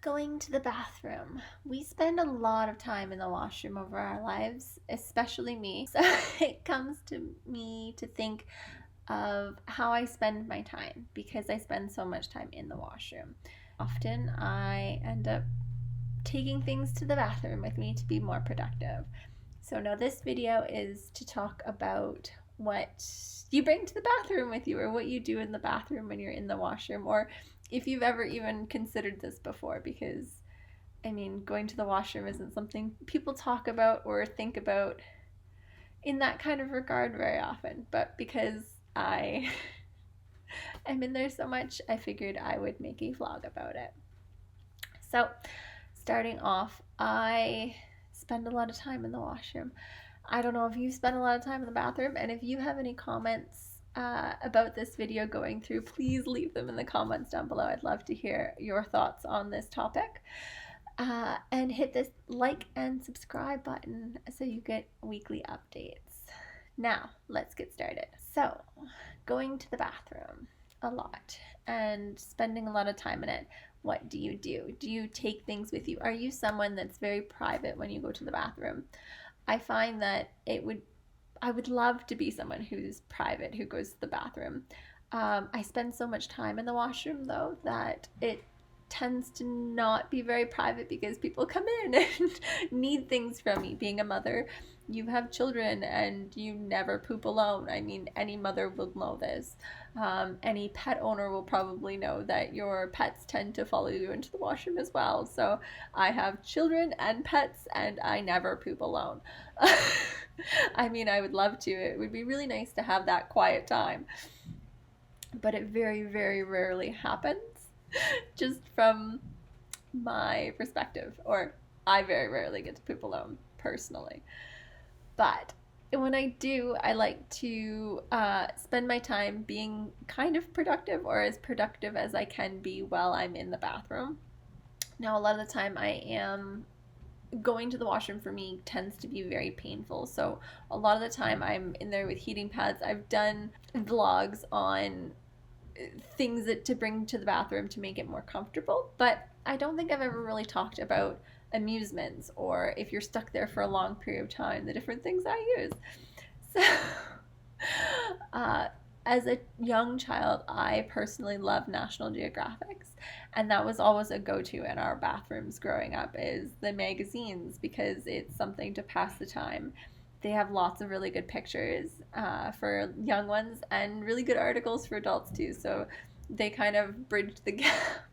Going to the bathroom. We spend a lot of time in the washroom over our lives, especially me. So it comes to me to think of how I spend my time because I spend so much time in the washroom. Often I end up taking things to the bathroom with me to be more productive. So now this video is to talk about what you bring to the bathroom with you, or what you do in the bathroom when you're in the washroom, or if you've ever even considered this before, because going to the washroom isn't something people talk about or think about in that kind of regard very often. But because I am in there so much, I figured I would make a vlog about it. So, starting off, I spend a lot of time in the washroom. I don't know if you spend a lot of time in the bathroom, and if you have any comments about this video going through, please leave them in the comments down below. I'd love to hear your thoughts on this topic. And hit this like and subscribe button so you get weekly updates. Now, let's get started. So, going to the bathroom a lot and spending a lot of time in it. What do you do? Do you take things with you? Are you someone that's very private when you go to the bathroom? I find that I would love to be someone who's private, who goes to the bathroom. I spend so much time in the washroom, though, that it tends to not be very private because people come in and need things from me. Being a mother, you have children and you never poop alone. Any mother will know this. Any pet owner will probably know that your pets tend to follow you into the washroom as well. So I have children and pets and I never poop alone. I would love to. It would be really nice to have that quiet time. But it very, very rarely happens, just from my perspective. Or I very rarely get to poop alone, personally. But when I do, I like to spend my time being kind of productive, or as productive as I can be while I'm in the bathroom. Now, a lot of the time going to the washroom for me tends to be very painful. So a lot of the time I'm in there with heating pads. I've done vlogs on things to bring to the bathroom to make it more comfortable, but I don't think I've ever really talked about amusements, or if you're stuck there for a long period of time, the different things I use. So as a young child, I personally loved National Geographics, and that was always a go-to in our bathrooms growing up, is the magazines, because it's something to pass the time. They have lots of really good pictures for young ones and really good articles for adults too, so they kind of bridged the gap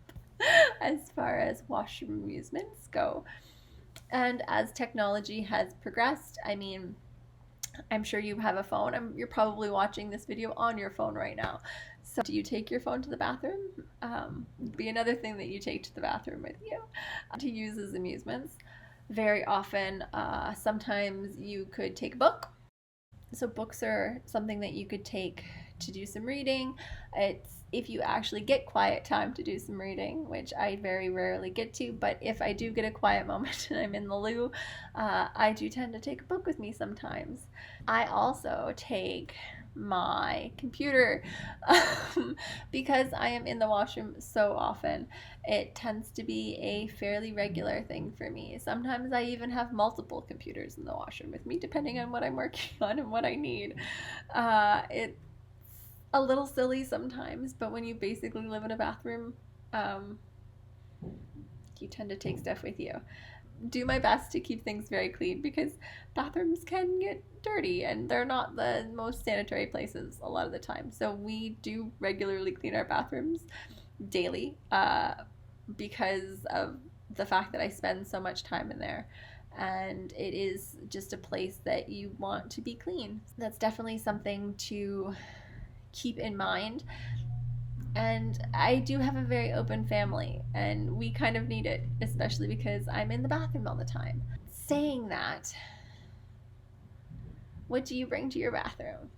as far as washroom amusements go. And as technology has progressed, I'm sure you have a phone. You're probably watching this video on your phone right now. So do you take your phone to the bathroom? Be another thing that you take to the bathroom with you to use as amusements. Very often, sometimes you could take a book. So books are something that you could take to do some reading. It's if you actually get quiet time to do some reading, which I very rarely get to, but if I do get a quiet moment and I'm in the loo, I do tend to take a book with me sometimes. I also take my computer because I am in the washroom so often. It tends to be a fairly regular thing for me. Sometimes I even have multiple computers in the washroom with me, depending on what I'm working on and what I need. It's a little silly sometimes, but when you basically live in a bathroom, you tend to take stuff with you. Do my best to keep things very clean, because bathrooms can get dirty and they're not the most sanitary places a lot of the time. So we do regularly clean our bathrooms daily because of the fact that I spend so much time in there. And it is just a place that you want to be clean. That's definitely something to keep in mind. And I do have a very open family, and we kind of need it, especially because I'm in the bathroom all the time. Saying that, what do you bring to your bathroom?